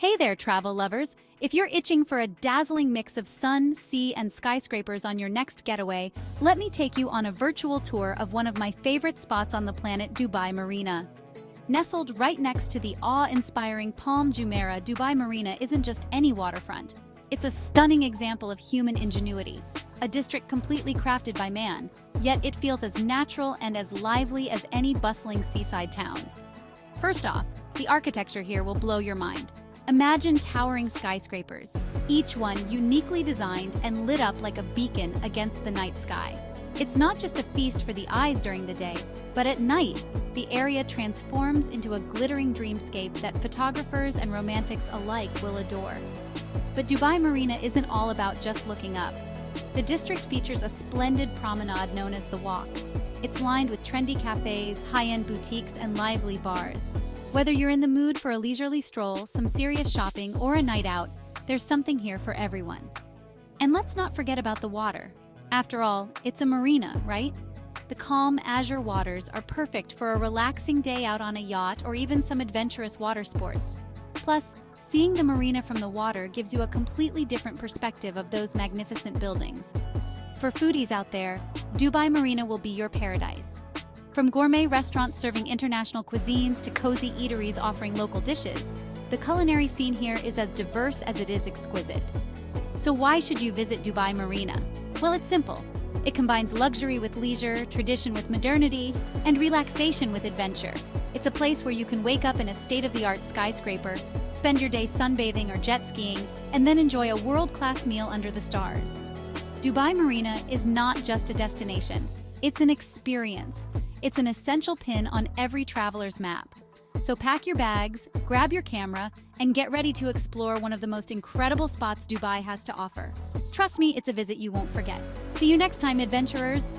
Hey there, travel lovers! If you're itching for a dazzling mix of sun, sea, and skyscrapers on your next getaway, let me take you on a virtual tour of one of my favorite spots on the planet, Dubai Marina. Nestled right next to the awe-inspiring Palm Jumeirah, Dubai Marina isn't just any waterfront. It's a stunning example of human ingenuity, a district completely crafted by man, yet it feels as natural and as lively as any bustling seaside town. First off, the architecture here will blow your mind. Imagine towering skyscrapers, each one uniquely designed and lit up like a beacon against the night sky. It's not just a feast for the eyes during the day, but at night, the area transforms into a glittering dreamscape that photographers and romantics alike will adore. But Dubai Marina isn't all about just looking up. The district features a splendid promenade known as the Walk. It's lined with trendy cafes, high-end boutiques, and lively bars. Whether you're in the mood for a leisurely stroll, some serious shopping, or a night out, there's something here for everyone. And let's not forget about the water. After all, it's a marina, right? The calm, azure waters are perfect for a relaxing day out on a yacht or even some adventurous water sports. Plus, seeing the marina from the water gives you a completely different perspective of those magnificent buildings. For foodies out there, Dubai Marina will be your paradise. From gourmet restaurants serving international cuisines to cozy eateries offering local dishes, the culinary scene here is as diverse as it is exquisite. So why should you visit Dubai Marina? Well, it's simple. It combines luxury with leisure, tradition with modernity, and relaxation with adventure. It's a place where you can wake up in a state-of-the-art skyscraper, spend your day sunbathing or jet skiing, and then enjoy a world-class meal under the stars. Dubai Marina is not just a destination. It's an experience. It's an essential pin on every traveler's map. So pack your bags, grab your camera, and get ready to explore one of the most incredible spots Dubai has to offer. Trust me, it's a visit you won't forget. See you next time, adventurers!